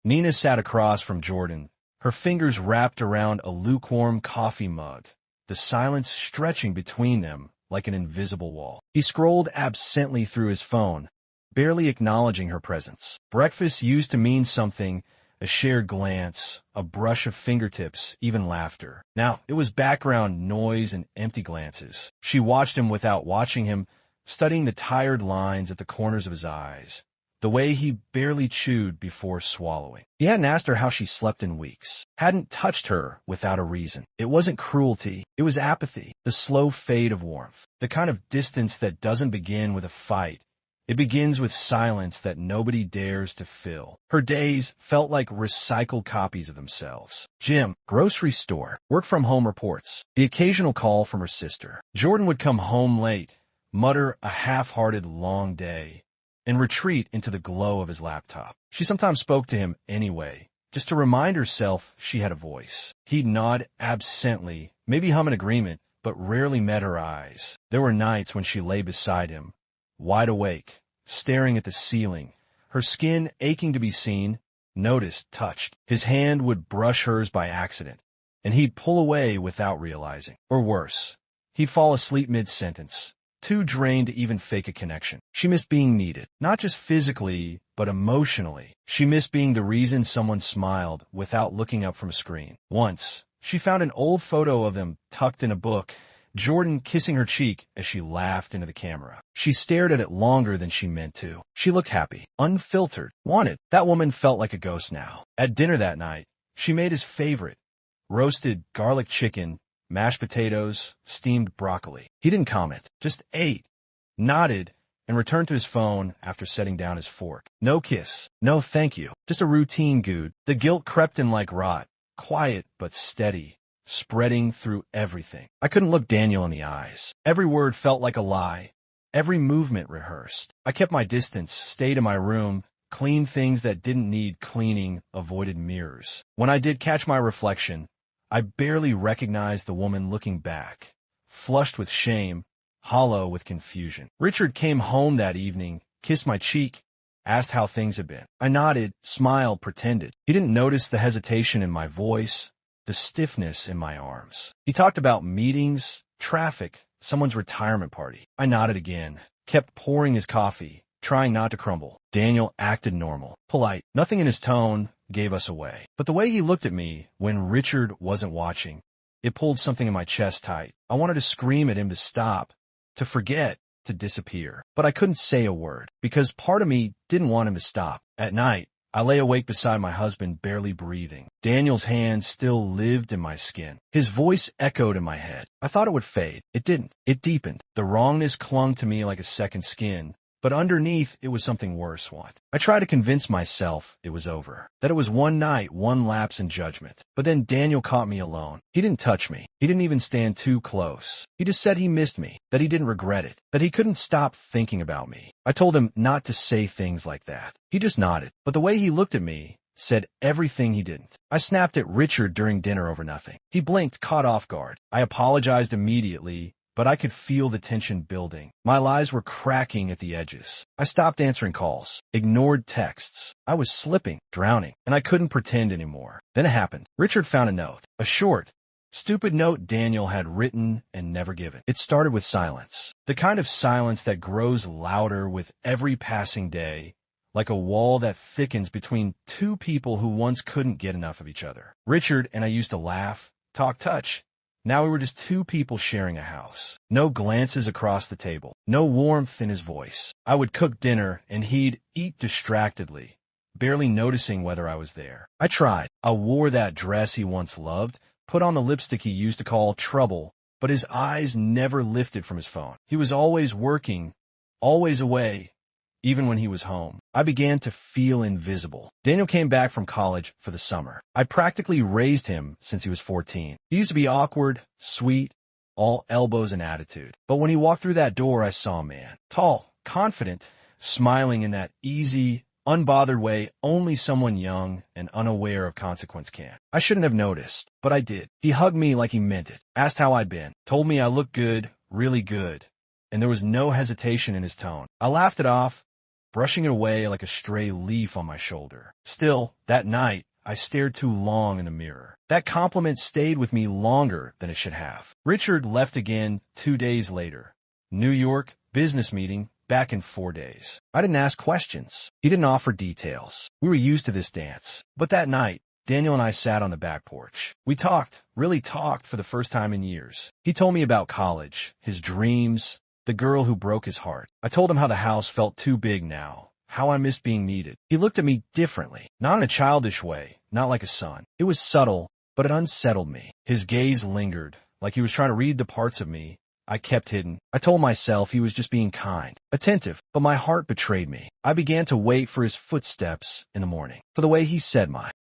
Nina sat across from Jordan, her fingers wrapped around a lukewarm coffee mug, the silence stretching between them like an invisible wall. He scrolled absently through his phone, barely acknowledging her presence. Breakfast used to mean something, a shared glance, a brush of fingertips, even laughter. Now, it was background noise and empty glances. She watched him without watching him, studying the tired lines at the corners of his eyes, the way he barely chewed before swallowing. He hadn't asked her how she slept in weeks, hadn't touched her without a reason. It wasn't cruelty, it was apathy, the slow fade of warmth, the kind of distance that doesn't begin with a fight. It begins with silence that nobody dares to fill. Her days felt like recycled copies of themselves. Gym, grocery store, work from home reports, the occasional call from her sister. Jordan would come home late, mutter a half-hearted long day, and retreat into the glow of his laptop. She sometimes spoke to him anyway, just to remind herself she had a voice. He'd nod absently, maybe hum an agreement, but rarely met her eyes. There were nights when she lay beside him, wide awake, staring at the ceiling, her skin aching to be seen, noticed, touched. His hand would brush hers by accident, and he'd pull away without realizing. Or worse, he'd fall asleep mid-sentence, too drained to even fake a connection. She missed being needed, not just physically, but emotionally. She missed being the reason someone smiled without looking up from a screen. Once, she found an old photo of them tucked in a book, Jordan kissing her cheek as she laughed into the camera. She stared at it longer than she meant to. She looked happy, unfiltered, wanted. That woman felt like a ghost now. At dinner that night, she made his favorite, roasted garlic chicken, mashed potatoes, steamed broccoli. He didn't comment, just ate, nodded, and returned to his phone after setting down his fork. No kiss, no thank you, just a routine good. The guilt crept in like rot, quiet but steady, spreading through everything. I couldn't look Daniel in the eyes. Every word felt like a lie, every movement rehearsed. I kept my distance, stayed in my room, cleaned things that didn't need cleaning, avoided mirrors. When I did catch my reflection, I barely recognized the woman looking back, flushed with shame, hollow with confusion. Richard came home that evening, kissed my cheek, asked how things had been. I nodded, smiled, pretended. He didn't notice the hesitation in my voice, the stiffness in my arms. He talked about meetings, traffic, someone's retirement party. I nodded again, kept pouring his coffee, trying not to crumble. Daniel acted normal, polite. Nothing in his tone gave us away. But the way he looked at me when Richard wasn't watching, it pulled something in my chest tight. I wanted to scream at him to stop, to forget, to disappear. But I couldn't say a word, because part of me didn't want him to stop. At night, I lay awake beside my husband, barely breathing. Daniel's hand still lived in my skin. His voice echoed in my head. I thought it would fade. It didn't. It deepened. The wrongness clung to me like a second skin, but underneath it was something worse. I tried to convince myself it was over, that it was one night, one lapse in judgment. But then Daniel caught me alone. He didn't touch me. He didn't even stand too close. He just said he missed me, that he didn't regret it, that he couldn't stop thinking about me. I told him not to say things like that. He just nodded. But the way he looked at me said everything he didn't. I snapped at Richard during dinner over nothing. He blinked, caught off guard. I apologized immediately, but I could feel the tension building. My lies were cracking at the edges. I stopped answering calls, ignored texts. I was slipping, drowning, and I couldn't pretend anymore. Then it happened. Richard found a note, a short, stupid note Daniel had written and never given. It started with silence, the kind of silence that grows louder with every passing day, like a wall that thickens between two people who once couldn't get enough of each other. Richard and I used to laugh, talk, touch. Now we were just two people sharing a house. No glances across the table. No warmth in his voice. I would cook dinner, and he'd eat distractedly, barely noticing whether I was there. I tried. I wore that dress he once loved, put on the lipstick he used to call trouble, but his eyes never lifted from his phone. He was always working, always away, even when he was home. I began to feel invisible. Daniel came back from college for the summer. I practically raised him since he was 14. He used to be awkward, sweet, all elbows and attitude. But when he walked through that door, I saw a man. Tall, confident, smiling in that easy, unbothered way only someone young and unaware of consequence can. I shouldn't have noticed, but I did. He hugged me like he meant it, asked how I'd been, told me I looked good, really good, and there was no hesitation in his tone. I laughed it off, brushing it away like a stray leaf on my shoulder. Still, that night, I stared too long in the mirror. That compliment stayed with me longer than it should have. Richard left again 2 days later. New York, business meeting, back in 4 days. I didn't ask questions. He didn't offer details. We were used to this dance. But that night, Daniel and I sat on the back porch. We talked, really talked for the first time in years. He told me about college, his dreams, the girl who broke his heart. I told him how the house felt too big now, how I missed being needed. He looked at me differently, not in a childish way, not like a son. It was subtle, but it unsettled me. His gaze lingered, like he was trying to read the parts of me I kept hidden. I told myself he was just being kind, attentive, but my heart betrayed me. I began to wait for his footsteps in the morning, for the way he said my